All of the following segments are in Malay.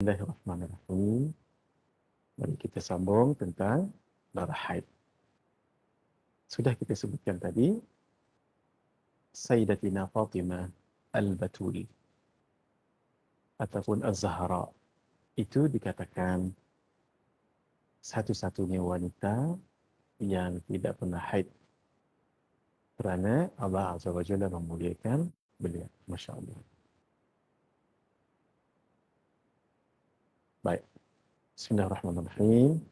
Bismillahirrahmanirrahim. Mari kita sambung tentang darah haid. Sudah kita sebutkan tadi, Sayyidatina Fatimah Al-Batul ataupun Az-Zahra itu dikatakan satu-satunya wanita yang tidak pernah haid kerana Allah Azza wa Jalla memuliakan beliau. Masya Allah. Baik. Bismillahirrahmanirrahim.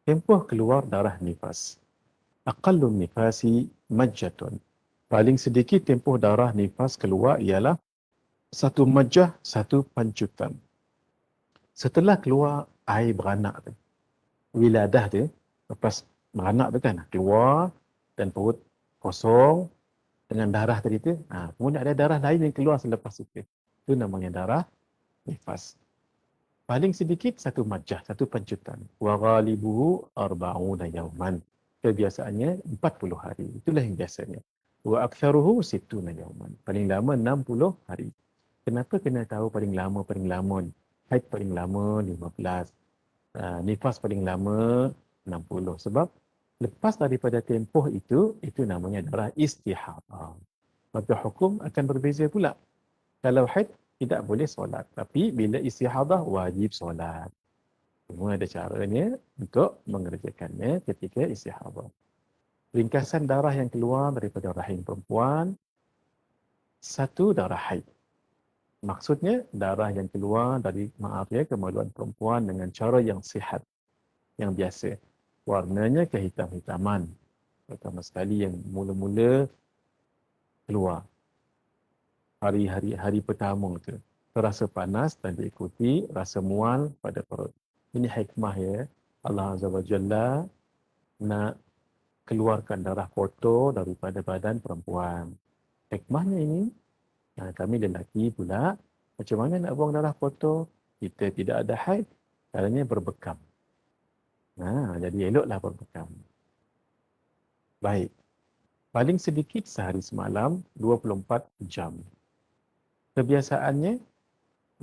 Tempoh keluar darah nifas. Aqallun nifasi majjatun. Paling sedikit tempoh darah nifas keluar ialah satu majah, satu pancutan. Setelah keluar air beranak tu, wiladah tu, lepas beranak tu kan, keluar dan perut kosong dengan darah tadi tu, kemudian ada darah lain yang keluar selepas itu. Itu namanya darah nifas. Paling sedikit satu majah, satu pancutan. Wa ghalibuhu arba'una yawman. Kebiasaannya 40 hari. Itulah yang biasanya. Wa aktsaruhu sittuna yawman. Paling lama 60 hari. Kenapa kena tahu paling lama ni? Haid paling lama 15. Nifas paling lama 60. Sebab lepas daripada tempoh itu namanya darah istihadah. Maka hukum akan berbeza pula. Kalau haid tidak boleh solat. Tapi bila istihadah wajib solat. Semua ada caranya untuk mengerjakannya ketika istihadah. Ringkasan darah yang keluar daripada rahim perempuan, satu darah haid. Maksudnya darah yang keluar dari kemaluan perempuan dengan cara yang sihat, yang biasa. Warnanya kehitam-hitaman. Pertama sekali yang mula-mula keluar. Hari pertama tu. Terasa panas dan diikuti rasa mual pada perut. Ini hikmah ya. Allah Azza wa Jalla nak keluarkan darah kotor daripada badan perempuan. Hikmahnya ini, kami lelaki pula, macam mana nak buang darah kotor? Kita tidak ada haid, caranya berbekam. Jadi eloklah berbekam. Baik. Paling sedikit sehari semalam, 24 jam. Kebiasaannya,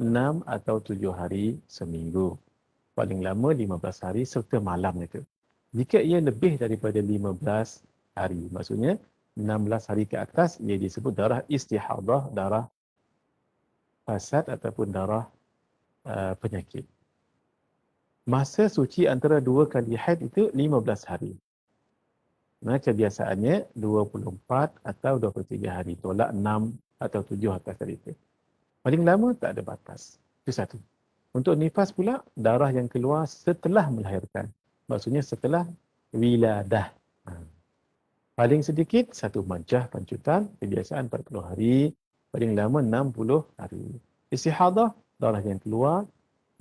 6 atau 7 hari seminggu. Paling lama 15 hari serta malam itu. Jika ia lebih daripada 15 hari, maksudnya 16 hari ke atas, ia disebut darah istihadah, darah fasad ataupun darah penyakit. Masa suci antara dua kali haid itu 15 hari. Kebiasaannya 24 atau 23 hari. Tolak 6 atau 7 atas hari itu. Paling lama tak ada batas. Itu satu. Untuk nifas pula, darah yang keluar setelah melahirkan. Maksudnya setelah wiladah. Paling sedikit, satu majah pancutan, kebiasaan 40 hari. Paling lama 60 hari. Istihadah, darah yang keluar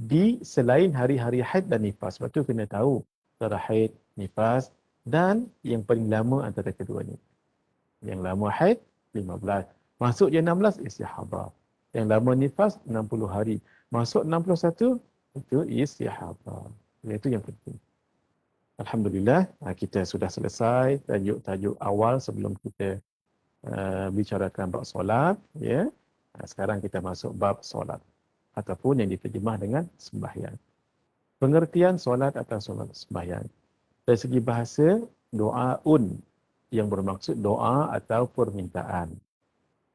di selain hari-hari haid dan nifas. Sebab tu kena tahu darah haid, nifas dan yang paling lama antara keduanya. Yang lama haid, 15. Masuk je 16, istihadah. Yang lama nifas, 60 hari. Masuk 61, itu istihadah. Itu yang penting. Alhamdulillah, kita sudah selesai tajuk-tajuk awal sebelum kita bicarakan bab solat. Ya. Sekarang kita masuk bab solat. Ataupun yang diterjemah dengan sembahyang. Pengertian solat atau solat sembahyang. Dari segi bahasa, doaun yang bermaksud doa atau permintaan.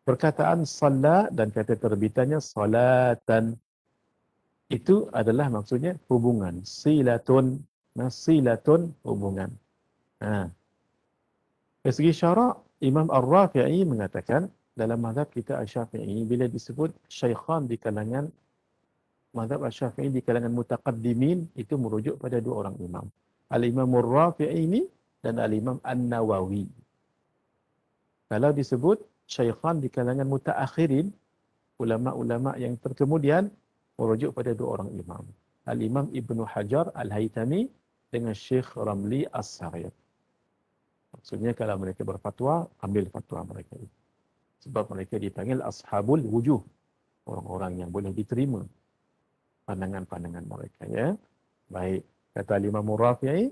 Perkataan salat dan kata terbitannya salatan itu adalah maksudnya hubungan. Silatun hubungan. Dari segi syarak, Imam Ar-Rafi'i mengatakan dalam mazhab kita Asy-Syafi'i bila disebut syaikhan di kalangan mazhab Asy-Syafi'i di kalangan mutaqaddimin itu merujuk pada dua orang imam. Al-Imam Ar-Rafi'i ini dan Al-Imam An-Nawawi. Kalau disebut syaikhan di kalangan mutaakhirin, ulama-ulama yang terkemudian merujuk pada dua orang imam. Al-Imam Ibnu Hajar Al-Haytami dengan Syekh Ramli As-Saghir. Maksudnya kalau mereka berfatwa, ambil fatwa mereka itu. Sebab mereka dipanggil ashabul wujuh. Orang-orang yang boleh diterima pandangan-pandangan mereka. Ya. Baik. Kata Imam Rafi'i,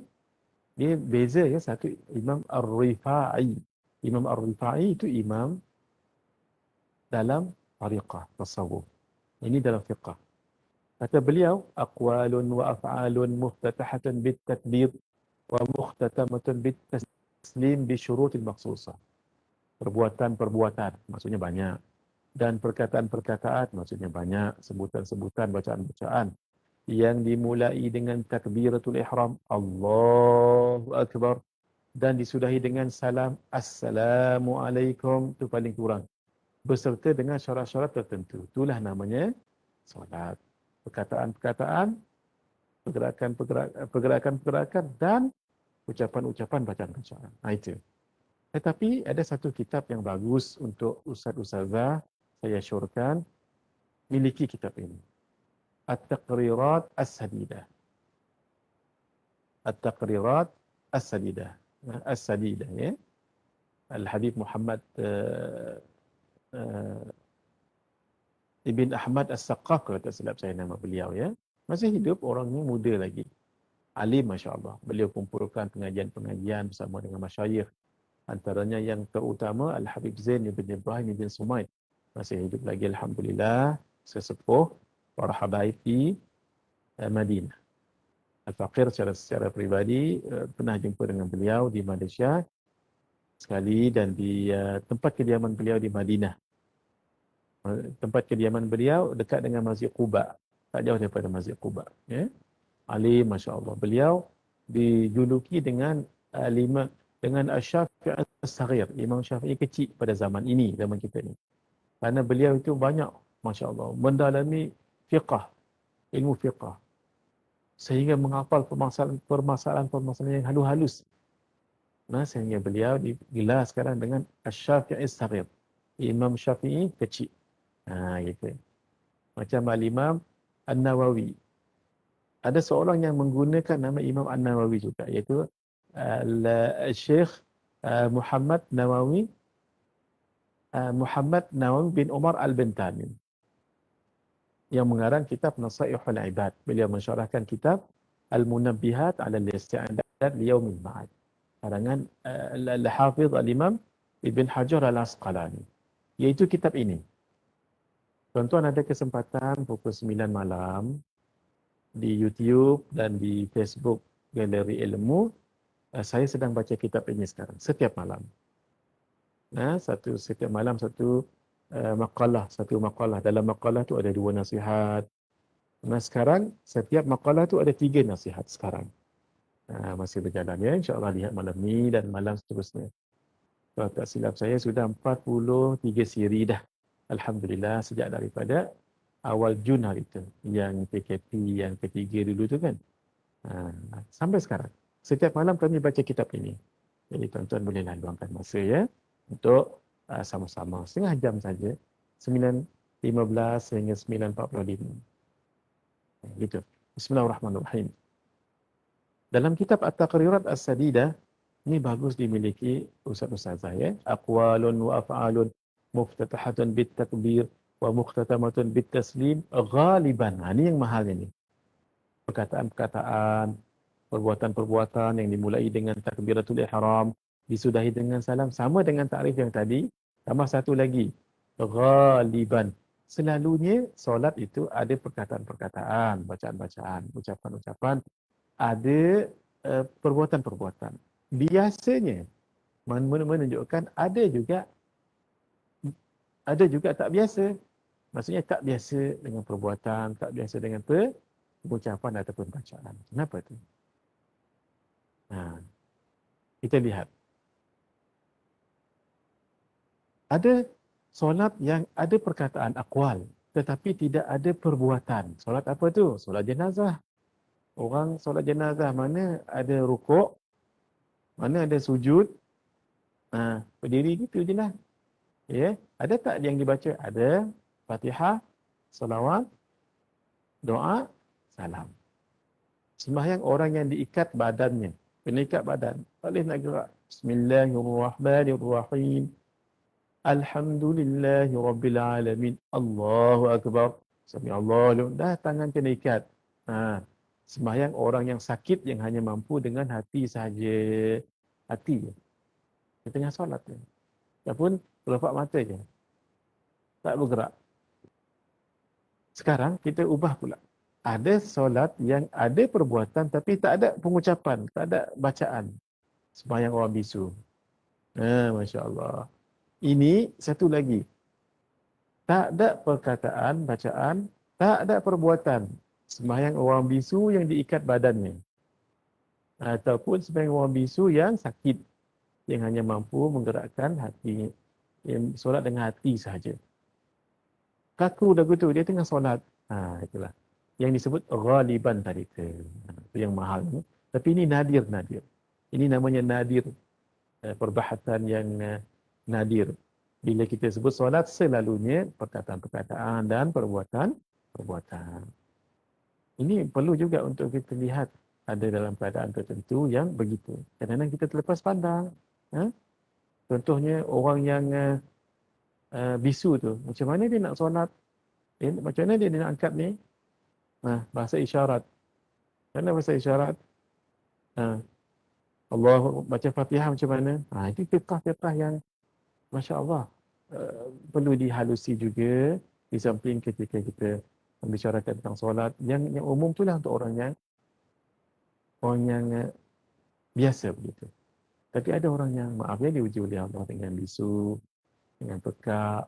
dia beza ya. Satu Imam Ar-Rifa'i. Imam Ar-Rifa'i itu imam dalam tariqah, tasawuf. Ini dalam fiqh. Kata beliau, aqwalun wa af'alun muftatahatun bit takbir wa mukhtatamatun bit taslim bi syurutil maqsusah. Perbuatan-perbuatan, maksudnya banyak. Dan perkataan-perkataan, maksudnya banyak. Sebutan-sebutan, bacaan-bacaan. Yang dimulai dengan takbiratul ihram, Allahu Akbar. Dan disudahi dengan salam, Assalamualaikum. Itu paling kurang. Berserta dengan syarat-syarat tertentu. Itulah namanya solat. Perkataan-perkataan, pergerakan-pergerakan dan ucapan-ucapan bacaan-bacaan. Itu. Tetapi ada satu kitab yang bagus untuk ustaz-ustazah, saya syorkan, miliki kitab ini. At-Taqrirat As-Sadidah. At-Taqrirat As-Sadidah. As-Sadidah, ya. Al-Habib Muhammad uh, Ibn Ahmad As-Saqqaf, kalau tak silap saya nama beliau, ya. Masih hidup, orangnya muda lagi. Alim, Masya Allah. Beliau kumpulkan pengajian-pengajian bersama dengan masyayikh. Antaranya yang terutama Al-Habib Zain Ibn Ibrahim Ibn Sumaid. Masih hidup lagi, Alhamdulillah. Sesepuh para habaib di Madinah. Al-Faqir secara peribadi pernah jumpa dengan beliau di Malaysia sekali dan di tempat kediaman beliau di Madinah. Tempat kediaman beliau dekat dengan Masjid Quba. Tak jauh daripada Masjid Quba. Ya? Alim, Masya Allah. Beliau dijuluki dengan dengan Asy-Syafi'i As-Saghir, Imam Syafi'i kecil pada zaman ini, zaman kita ni. Kerana beliau itu banyak, Masya Allah, mendalami fiqah, ilmu fiqah. Sehingga menghafal permasalahan-permasalahan yang halus-halus. Nah, sehingga beliau digelar sekarang dengan Asy-Syafi'i As-Saghir, Imam Syafi'i kecil. Gitu. Macam Al-Imam An-Nawawi. Ada seorang yang menggunakan nama Imam An-Nawawi juga, iaitu Syekh Muhammad Nawawi bin Umar Al-Bintani, yang mengarang kitab Nasaihul Ibad. Beliau mensyarahkan kitab Al-Munabbihat 'ala al-Isti'dad li Yaumil Ma'ad, karangan Al-Hafidh Al-Imam Ibn Hajar Al-Asqalani. Iaitu kitab ini. Tuan-tuan ada kesempatan pukul 9 malam di YouTube dan di Facebook Galeri Ilmu, saya sedang baca kitab ini sekarang, setiap malam. Setiap malam satu makalah. Dalam makalah tu ada 2 nasihat. Sekarang setiap makalah tu ada 3 nasihat sekarang. Masih berjalan, ya. InsyaAllah lihat malam ni dan malam seterusnya. Kalau tak silap saya sudah 43 siri dah. Alhamdulillah, sejak daripada awal Jun hari itu. Yang PKP yang ketiga dulu tu kan. Sampai sekarang. Setiap malam kami baca kitab ini. Jadi tuan-tuan bolehlah luangkan masa, ya, untuk sama-sama. Setengah jam saja. 9.15 hingga 9.45. Gitu. Bismillahirrahmanirrahim. Dalam kitab At-Taqrirat As-Sadidah, ini bagus dimiliki ustaz-ustazah, ya. Aqwalun wa af'alun muftatahatun bit takbir wa mukhtatamatun bit taslim ghaliban. Ini yang mahal ini. Perkataan-perkataan, perbuatan-perbuatan yang dimulai dengan takbiratul ihram, disudahi dengan salam, sama dengan takrif yang tadi, tambah satu lagi, ghaliban. Selalunya solat itu ada perkataan-perkataan, bacaan-bacaan, ucapan-ucapan, ada perbuatan-perbuatan. Biasanya menunjukkan ada juga tak biasa. Maksudnya tak biasa dengan perbuatan, tak biasa dengan pengucapan ataupun bacaan. Kenapa tu? Kita lihat. Ada solat yang ada perkataan aqwal, tetapi tidak ada perbuatan. Solat apa tu? Solat jenazah. Orang solat jenazah mana ada rukuk, mana ada sujud, berdiri gitu je lah. Ya, ada tak yang dibaca? Ada Fatihah, salawat, doa, salam. Sembahyang orang yang diikat badannya, kena ikat badan, tak boleh nak gerak. Bismillahirrahmanirrahim. Alhamdulillahi Rabbil Alamin. Allahu Akbar. Sami'allahu. Dah tangan kena ikat. Sembahyang orang yang sakit yang hanya mampu dengan hati sahaja. Hati je. Di tengah solat je. Ataupun pelepak mata je. Tak bergerak. Sekarang kita ubah pula. Ada solat yang ada perbuatan tapi tak ada pengucapan, tak ada bacaan. Sembahyang orang bisu. Masya Allah. Ini satu lagi. Tak ada perkataan, bacaan, tak ada perbuatan. Sembahyang orang bisu yang diikat badannya. Ataupun sembahyang orang bisu yang sakit. Yang hanya mampu menggerakkan hati. Yang solat dengan hati sahaja. Kaku dah gitu, dia tengah solat. Itulah. Yang disebut ghaliban tadi tu. Itu yang mahal. Tapi ini nadir-nadir. Ini namanya nadir. Perbahasan yang nadir. Bila kita sebut solat, selalunya perkataan-perkataan dan perbuatan. Ini perlu juga untuk kita lihat ada dalam keadaan tertentu yang begitu. Kadang-kadang kita terlepas pandang. Contohnya orang yang bisu tu. Macam mana dia nak solat? Macam mana dia nak angkat ni? Bahasa isyarat. Mana bahasa isyarat? Allah baca Fatihah macam mana? Itu fiqah-fiqah yang Masya Allah perlu dihalusi juga di samping ketika kita membicarakan tentang solat. Yang umum tu lah untuk orang yang biasa begitu. Tapi ada orang yang maaf ya diuji oleh Allah dengan bisu, dengan pekak,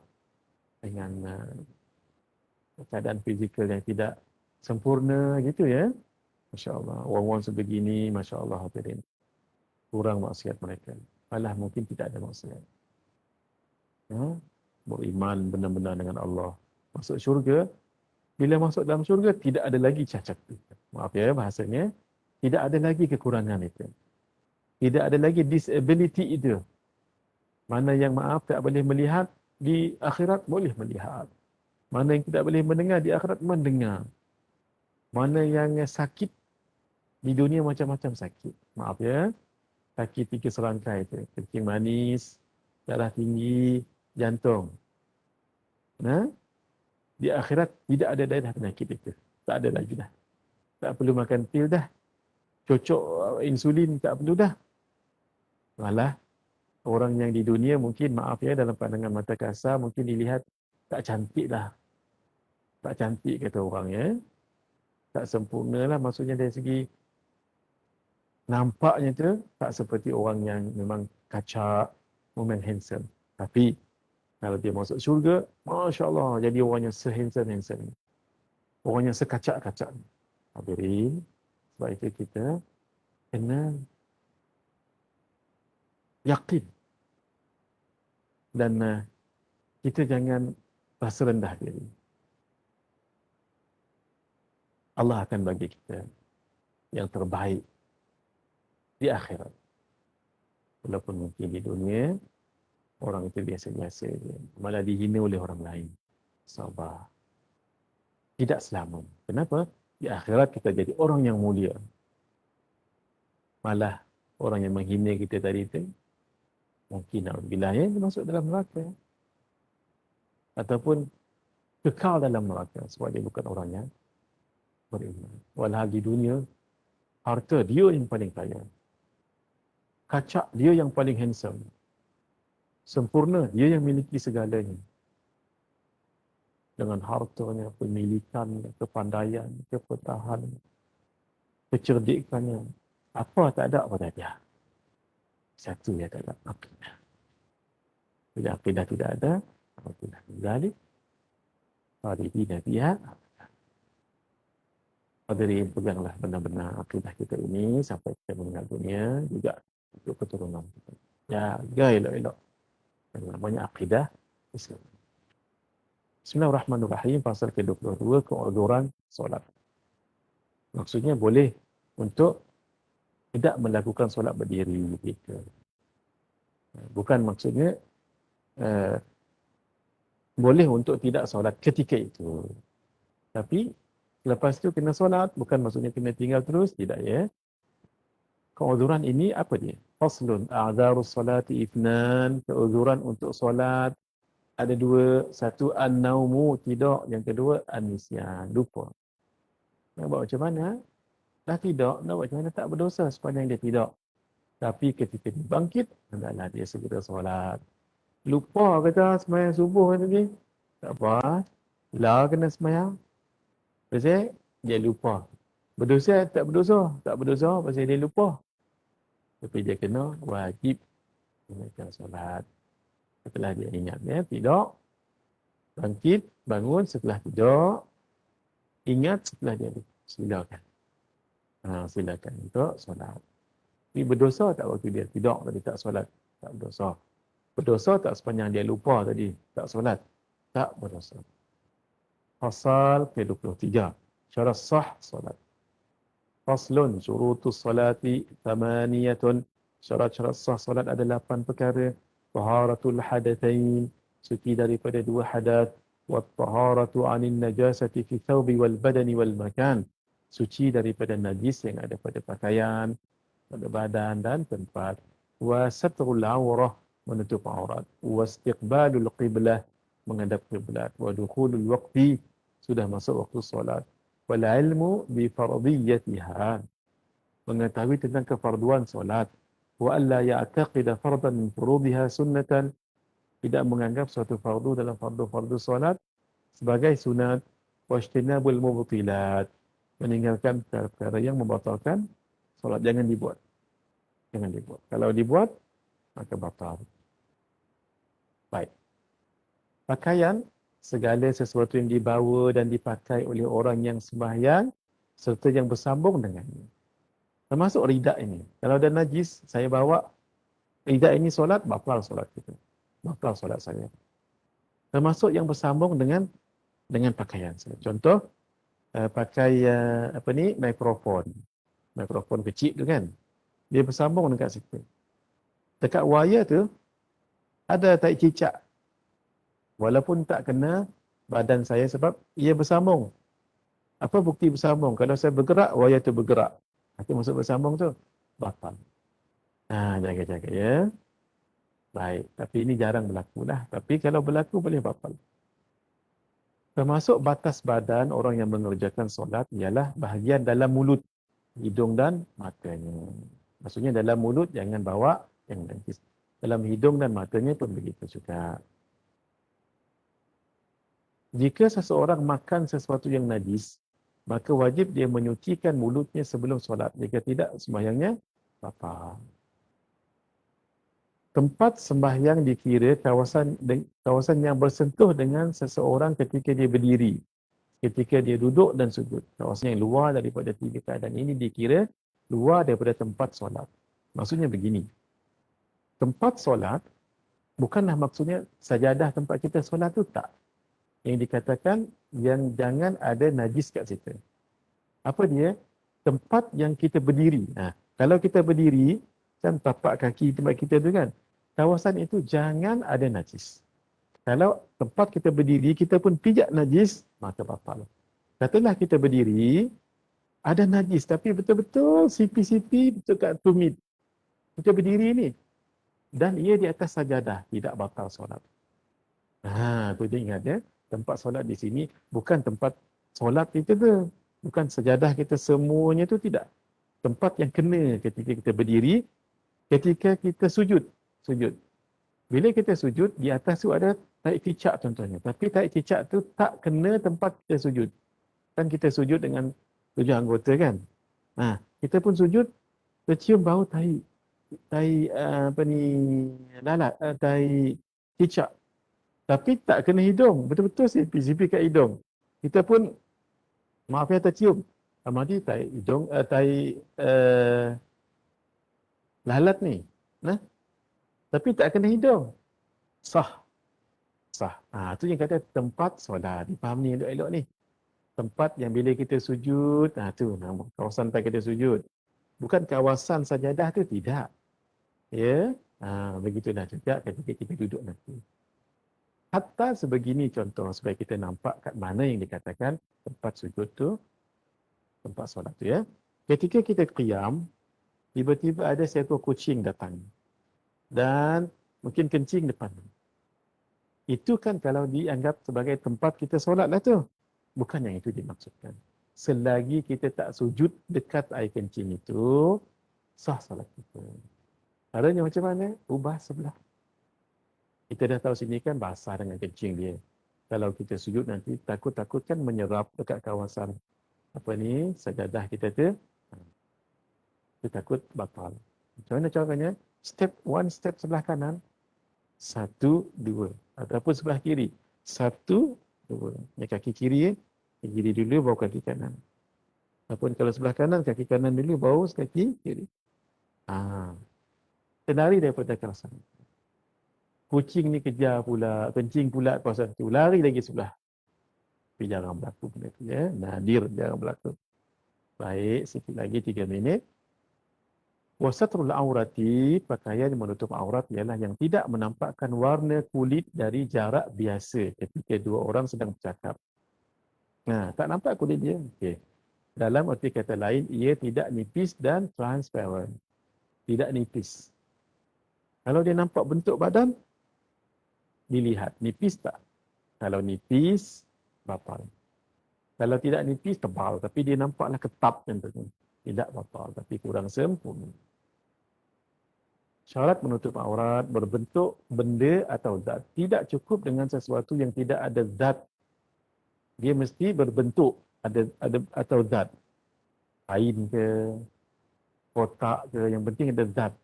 dengan keadaan fizikal yang tidak sempurna gitu ya. Masya Allah. Orang-orang sebegini, Masya Allah hadirin. Kurang maksiat mereka. Malah mungkin tidak ada maksiat. Beriman benar-benar dengan Allah. Masuk syurga. Bila masuk dalam syurga, tidak ada lagi cacat. Maaf ya bahasanya. Tidak ada lagi kekurangan itu. Tidak ada lagi disability itu. Mana yang maaf tak boleh melihat, di akhirat boleh melihat. Mana yang tidak boleh mendengar, di akhirat mendengar. Mana yang sakit, di dunia macam-macam sakit. Maaf ya. Sakit 3 serangkai itu. Kencing manis, darah tinggi, jantung. Di akhirat tidak ada dah penyakit itu. Tak ada lagi dah. Tak perlu makan pil dah. Cocok insulin tak perlu dah. Malah orang yang di dunia mungkin maaf ya dalam pandangan mata kasar mungkin dilihat tak cantik lah. Tak cantik kata orang ya. Tak sempurna lah maksudnya dari segi nampaknya tu tak seperti orang yang memang kacak, memang handsome. Tapi kalau dia masuk syurga, Masya Allah, jadi orang yang se-handsome. Orang yang sekacak-kacak. Hadirin, sebab itu kita kena yakin. Dan kita jangan rasa rendah diri. Allah akan bagi kita yang terbaik di akhirat. Walaupun mungkin di dunia, orang itu biasa-biasa je. Malah dihina oleh orang lain. Sabar. Tidak selama. Kenapa? Di akhirat kita jadi orang yang mulia. Malah orang yang menghina kita tadi itu, mungkin na'udzubillah ya, masuk dalam neraka. Ataupun kekal dalam neraka. Sebab dia bukan orang yang beriman. Walau di dunia, harta dia yang paling kaya. Kacak dia yang paling handsome. Sempurna dia yang miliki segalanya. Dengan hartanya, pemilikan, kepandaian, kepetahan, kecerdikannya. Apa tak ada pada dia. Satu yang tak ada, akidah. Bila akidah tidak ada, akidah zalik, faridina biha. Hadirin, peganglah benar-benar akidah kita ini sampai kita meninggal dunia, juga untuk keturunan kita. Jaga elok-elok. Yang namanya akidah Islam. Bismillahirrahmanirrahim. Pasal ke-22, keuzuran solat. Maksudnya boleh untuk tidak melakukan solat berdiri. Gitu. Bukan maksudnya boleh untuk tidak solat ketika itu. Tapi lepas tu kena solat, bukan maksudnya kena tinggal terus. Tidak ya. Keuzuran ini apa dia? Faslun a'dzarus salati ithnan. Keuzuran untuk solat ada dua. Satu an-naumu, tidak. Yang kedua an-nisyan, lupa. Nak buat macam mana? Dah tidak, nak buat macam mana? Tak berdosa sepanjang dia tidak. Tapi ketika dia bangkit, hendaklah dia segera solat. Lupa kata sembahyang subuh tadi. Tak apa. Lah kena sembahyang. Pasal dia lupa. Berdosa tak berdosa? Tak berdosa pasal dia lupa. Tapi dia kena wajib menunaikan solat. Setelah dia ingat, ya, tidak. Bangkit, bangun setelah tidur. Ingat setelah dia silakan. Silakan untuk solat. Tapi berdosa tak waktu dia tidak tadi tak solat? Tak berdosa. Berdosa tak sepanjang dia lupa tadi tak solat? Tak berdosa. Pasal ke-23. Syarat sah solat. Faslun syurutus salati thamaniyatun. Syarat-syarat sah solat ada 8 perkara. Taharatul hadathain, suci daripada 2 hadat. Wa taharatu 'anil najasati fi thawbi wal badani wal makan. Suci daripada najis yang ada pada pakaian, pada badan dan tempat. Wa satrul awrah, menutup aurat. Wa istiqbalul qiblah, menghadap kiblat. Wa dukhulul waqti, sudah masuk waktu solat. Wal ilmu bi fardiyatiha, mengetahui tentang kefarduan solat. Wa alla ya'taqida fardan min furudiha sunnatan, tidak menganggap suatu fardu dalam fardu-fardu solat sebagai sunat. Wa ijtinabul mubtilat, meninggalkan perkara yang membatalkan solat. Jangan dibuat. Jangan dibuat. Kalau dibuat, maka batal. Baik. Pakaian, segala sesuatu yang dibawa dan dipakai oleh orang yang sembahyang serta yang bersambung dengannya. Termasuk ridak ini. Kalau ada najis, saya bawa ridak ini solat, batal solat kita. Batal solat saya. Termasuk yang bersambung dengan pakaian saya. Contoh, pakai mikrofon. Mikrofon kecil tu kan. Dia bersambung dekat situ. Dekat wayar tu, ada tai cicak. Walaupun tak kena badan saya sebab ia bersambung. Apa bukti bersambung? Kalau saya bergerak, wayar tu bergerak. Itu maksud bersambung tu. Batal. Jaga-jaga ya. Baik. Tapi ini jarang berlaku lah. Tapi kalau berlaku boleh batal. Termasuk batas badan orang yang mengerjakan solat ialah bahagian dalam mulut, hidung dan matanya. Maksudnya dalam mulut jangan bawa yang najis. Dalam hidung dan matanya pun begitu juga. Jika seseorang makan sesuatu yang najis, maka wajib dia menyucikan mulutnya sebelum solat. Jika tidak, sembahyangnya batal. Tempat sembahyang dikira kawasan yang bersentuh dengan seseorang ketika dia berdiri, ketika dia duduk dan sujud. Kawasan yang luar daripada 3 keadaan ini dikira luar daripada tempat solat. Maksudnya begini, tempat solat bukanlah maksudnya sajadah tempat kita solat tu, tak. Yang dikatakan yang jangan ada najis kat situ. Apa dia? Tempat yang kita berdiri. Kalau kita berdiri, kan tapak kaki tempat kita tu kan, kawasan itu jangan ada najis. Kalau tempat kita berdiri, kita pun pijak najis, maka batal. Katalah kita berdiri, ada najis, tapi betul-betul sipi-sipi betul kat tumit. Kita berdiri ni. Dan ia di atas sajadah, tidak batal solat. Tu dia ingat ya. Tempat solat di sini bukan tempat solat kita tu. Bukan sajadah kita semuanya tu, tidak. Tempat yang kena ketika kita berdiri, ketika kita sujud. Bila kita sujud, di atas tu ada tahi cicak contohnya. Tapi tahi cicak tu tak kena tempat kita sujud. Kan kita sujud dengan 7 anggota kan. Kita pun sujud, tercium bau tahi lalat, tahi cicak. Tapi tak kena hidung. Betul-betul sipi kat hidung. Kita pun, maaf ya, tercium. Amadi tahi hidung, tahi lalat ni. Tapi tak kena hidung. Sah. Tu yang kata tempat solat. Faham ni elok-elok ni. Tempat yang bila kita sujud, tu nama kawasan tempat kita sujud. Bukan kawasan sajadah tu, tidak. Ya, begitulah juga ketika kita duduk nanti. Hatta sebegini contoh supaya kita nampak kat mana yang dikatakan tempat sujud tu, tempat solat tu ya. Ketika kita qiyam, tiba-tiba ada seekor kucing datang. Dan mungkin kencing depan. Itu kan kalau dianggap sebagai tempat kita solat lah tu. Bukan yang itu dimaksudkan. Selagi kita tak sujud dekat air kencing itu, sah solat kita. Caranya macam mana? Ubah sebelah. Kita dah tahu sini kan basah dengan kencing dia. Kalau kita sujud nanti takut-takut kan menyerap dekat kawasan apa ni sajadah kita tu. Kita takut batal. Macam mana caranya? Step sebelah kanan, 1, 2. Ataupun sebelah kiri, 1, 2. Yang kaki kiri, kaki kiri dulu baru kaki kanan. Ataupun kalau sebelah kanan, kaki kanan dulu baru kaki kiri. Kita lari daripada kawasan. Kucing ni kejar pula, kencing pula kawasan tu. Lari lagi sebelah. Tapi jarang berlaku benda tu ya. Nadir jarang berlaku. Baik, sikit lagi 3 minit. Wasatrul aurati, pakaian yang menutup aurat ialah yang tidak menampakkan warna kulit dari jarak biasa ketika dua orang sedang bercakap. Nah, tak nampak kulit dia. Okey. Dalam arti kata lain, ia tidak nipis dan transparent. Tidak nipis. Kalau dia nampak bentuk badan, dilihat. Nipis tak? Kalau nipis, batal. Kalau tidak nipis, tebal. Tapi dia nampaklah ketap contohnya. Tidak batal, tapi kurang sempurna. Syarat menutup aurat berbentuk benda atau zat. Tidak cukup dengan sesuatu yang tidak ada zat. Dia mesti berbentuk ada atau zat. Kain ke, kotak ke, yang penting ada zat.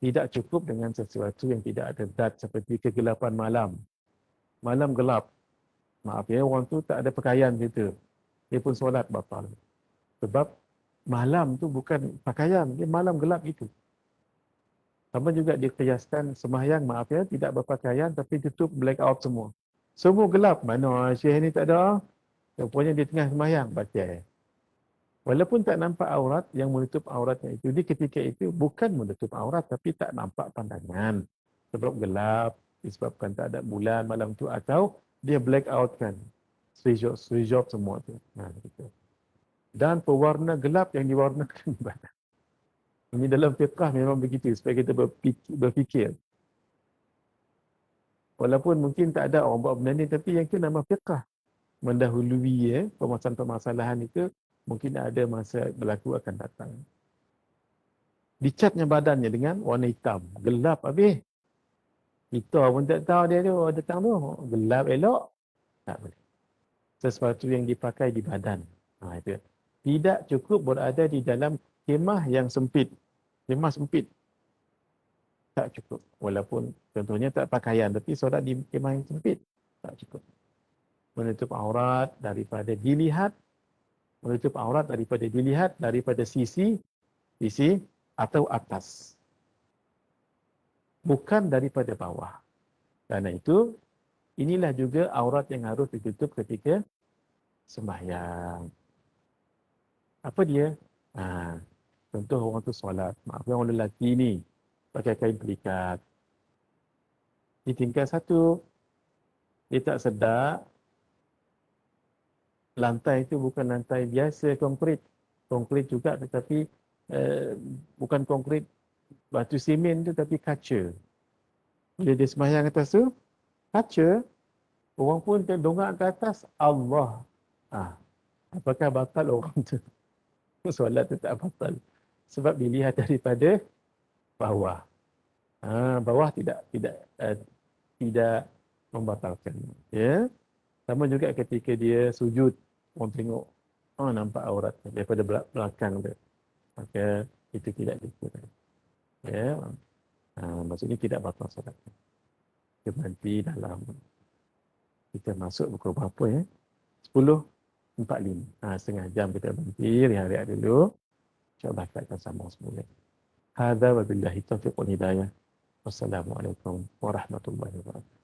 Tidak cukup dengan sesuatu yang tidak ada zat seperti kegelapan malam. Malam gelap. Maaf ya, orang tu tak ada pakaian gitu. Dia pun solat batal. Sebab malam tu bukan pakaian, dia malam gelap itu. Sama juga dia kiaskan sembahyang, maaf ya, tidak berpakaian tapi tutup black out semua. Semua gelap. Mana Syekh ni tak ada? Rupanya dia tengah sembahyang, baca. Walaupun tak nampak aurat, yang menutup auratnya itu, di ketika itu bukan menutup aurat tapi tak nampak pandangan. Sebab gelap, disebabkan tak ada bulan malam tu, atau dia black out kan. Switch off semua tu. Nah, gitu. Dan pewarna gelap yang diwarnakan badan. Ini dalam fiqah memang begitu, supaya kita berfikir. Walaupun mungkin tak ada orang buat benda ni, tapi yang itu nama fiqah. Mendahului permasalahan-permasalahan itu, mungkin ada masa berlaku akan datang. Dicatnya badannya dengan warna hitam. Gelap habis. Kita pun tak tahu dia tu, datang tu. Gelap elok. Tak boleh. Sesuatu yang dipakai di badan. Itu. Tidak cukup berada di dalam kemah yang sempit. Kemah sempit. Tak cukup. Walaupun contohnya tak pakaian, tapi solat di kemah yang sempit. Tak cukup. Menutup aurat daripada dilihat. Menutup aurat daripada dilihat daripada sisi atau atas. Bukan daripada bawah. Karena itu, inilah juga aurat yang harus ditutup ketika sembahyang. Apa dia? Contoh orang tu solat. Maaf, orang lelaki ni pakai kain pelikat. Di tingkat 1, dia tak sedar lantai itu bukan lantai biasa konkrit. Konkrit juga tetapi bukan konkrit batu simen tu tapi kaca. Bila dia sembahyang atas tu, kaca, orang pun dongak ke atas, Allah. Apakah batal orang tu? Solat tu tak batal. Sebab dilihat daripada bawah. Bawah tidak membatalkan. Ya. Sama juga ketika dia sujud, orang tengok, nampak aurat daripada belakang dia. Maka itu tidak dikira. Ya. Maksudnya tidak batal solat. Kita berhenti dalam, kita masuk pukul berapa ya? 10.45. Setengah jam kita berhenti, rehat-rehat dulu. InsyaAllah kita akan sambung semula. Hadza wa billahi taufiq wal hidayah. Wassalamualaikum warahmatullahi wabarakatuh.